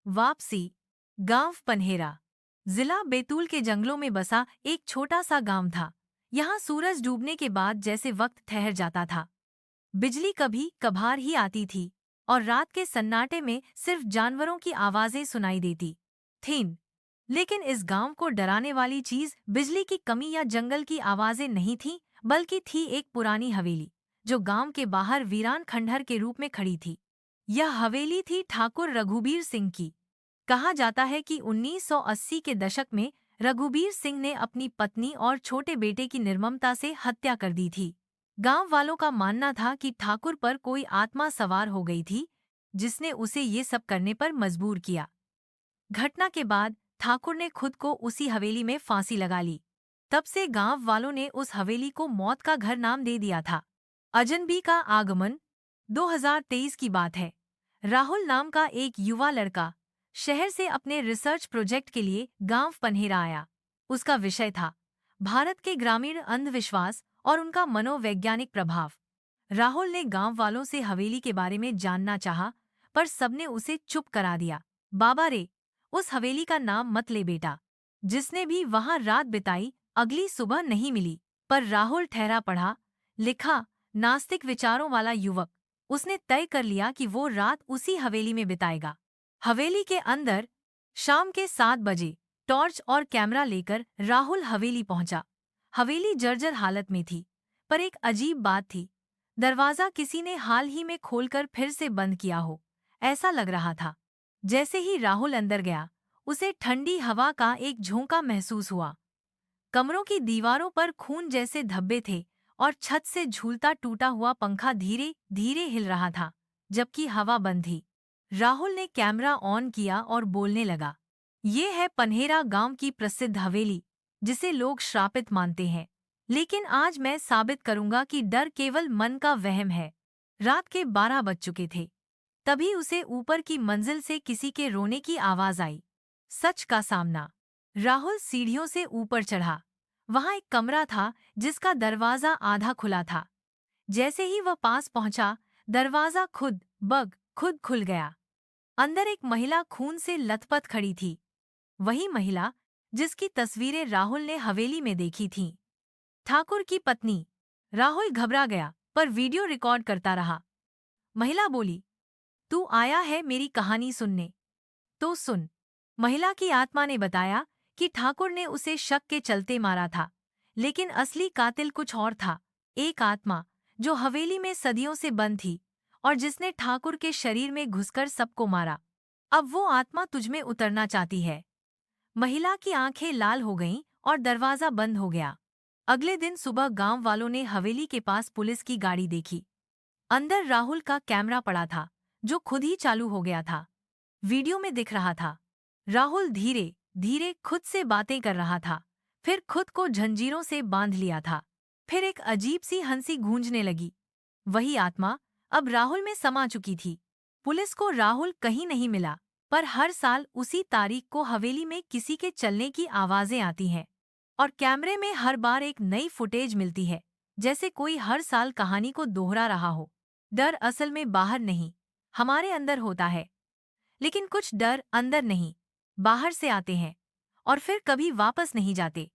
वापसी। गांव पन्हेरा। जिला बैतूल के जंगलों में बसा एक छोटा सा गांव था। यहाँ सूरज डूबने के बाद जैसे वक्त ठहर जाता था। बिजली कभी कभार ही आती थी और रात के सन्नाटे में सिर्फ जानवरों की आवाजें सुनाई देती थीं। लेकिन इस गांव को डराने वाली चीज बिजली की कमी या जंगल की आवाजें नहीं थी, बल्कि थी एक पुरानी हवेली जो गांव के बाहर वीरान खंडहर के रूप में खड़ी थी। यह हवेली थी ठाकुर रघुबीर सिंह की। कहा जाता है कि 1980 के दशक में रघुबीर सिंह ने अपनी पत्नी और छोटे बेटे की निर्ममता से हत्या कर दी थी। गांव वालों का मानना था कि ठाकुर पर कोई आत्मा सवार हो गई थी, जिसने उसे ये सब करने पर मजबूर किया। घटना के बाद ठाकुर ने खुद को उसी हवेली में फांसी लगा ली। तब से गांव वालों ने उस हवेली को मौत का घर नाम दे दिया था। अजनबी का आगमन। 2023 की बात है। राहुल नाम का एक युवा लड़का शहर से अपने रिसर्च प्रोजेक्ट के लिए गांव पन्हेरा आया। उसका विषय था भारत के ग्रामीण अंधविश्वास और उनका मनोवैज्ञानिक प्रभाव। राहुल ने गांव वालों से हवेली के बारे में जानना चाहा, पर सबने उसे चुप करा दिया। बाबा रे, उस हवेली का नाम मत ले बेटा। जिसने भी वहां रात बिताई अगली सुबह नहीं मिली। पर राहुल ठहरा पड़ा, लिखा, नास्तिक विचारों वाला युवक। उसने तय कर लिया कि वो रात उसी हवेली में बिताएगा। हवेली के अंदर। शाम के 7 बजे टॉर्च और कैमरा लेकर राहुल हवेली पहुंचा। हवेली जर्जर हालत में थी, पर एक अजीब बात थी। दरवाजा किसी ने हाल ही में खोलकर फिर से बंद किया हो, ऐसा लग रहा था। जैसे ही राहुल अंदर गया, उसे ठंडी हवा का एक झोंका महसूस हुआ। कमरों की दीवारों पर खून जैसे धब्बे थे और छत से झूलता टूटा हुआ पंखा धीरे धीरे हिल रहा था, जबकि हवा बंद थी। राहुल ने कैमरा ऑन किया और बोलने लगा, ये है पन्हेरा गांव की प्रसिद्ध हवेली, जिसे लोग श्रापित मानते हैं। लेकिन आज मैं साबित करूंगा कि डर केवल मन का वहम है। रात के 12 बज चुके थे। तभी उसे ऊपर की मंजिल से किसी के रोने की आवाज आई। सच का सामना। राहुल सीढ़ियों से ऊपर चढ़ा। वहां एक कमरा था जिसका दरवाजा आधा खुला था। जैसे ही वह पास पहुंचा, दरवाजा खुद खुल गया। अंदर एक महिला खून से लथपथ खड़ी थी। वही महिला जिसकी तस्वीरें राहुल ने हवेली में देखी थीं। ठाकुर की पत्नी। राहुल घबरा गया, पर वीडियो रिकॉर्ड करता रहा। महिला बोली, तू आया है मेरी कहानी सुनने? तो सुन। महिला की आत्मा ने बताया कि ठाकुर ने उसे शक के चलते मारा था, लेकिन असली कातिल कुछ और था। एक आत्मा जो हवेली में सदियों से बंद थी और जिसने ठाकुर के शरीर में घुसकर सबको मारा। अब वो आत्मा तुझमें उतरना चाहती है। महिला की आंखें लाल हो गईं और दरवाजा बंद हो गया। अगले दिन सुबह गांव वालों ने हवेली के पास पुलिस की गाड़ी देखी। अंदर राहुल का कैमरा पड़ा था, जो खुद ही चालू हो गया था। वीडियो में दिख रहा था राहुल धीरे धीरे खुद से बातें कर रहा था, फिर खुद को जंजीरों से बांध लिया था। फिर एक अजीब सी हंसी गूंजने लगी। वही आत्मा अब राहुल में समा चुकी थी। पुलिस को राहुल कहीं नहीं मिला, पर हर साल उसी तारीख को हवेली में किसी के चलने की आवाजें आती हैं और कैमरे में हर बार एक नई फुटेज मिलती है, जैसे कोई हर साल कहानी को दोहरा रहा हो। डर असल में बाहर नहीं, हमारे अंदर होता है। लेकिन कुछ डर अंदर नहीं, बाहर से आते हैं और फिर कभी वापस नहीं जाते।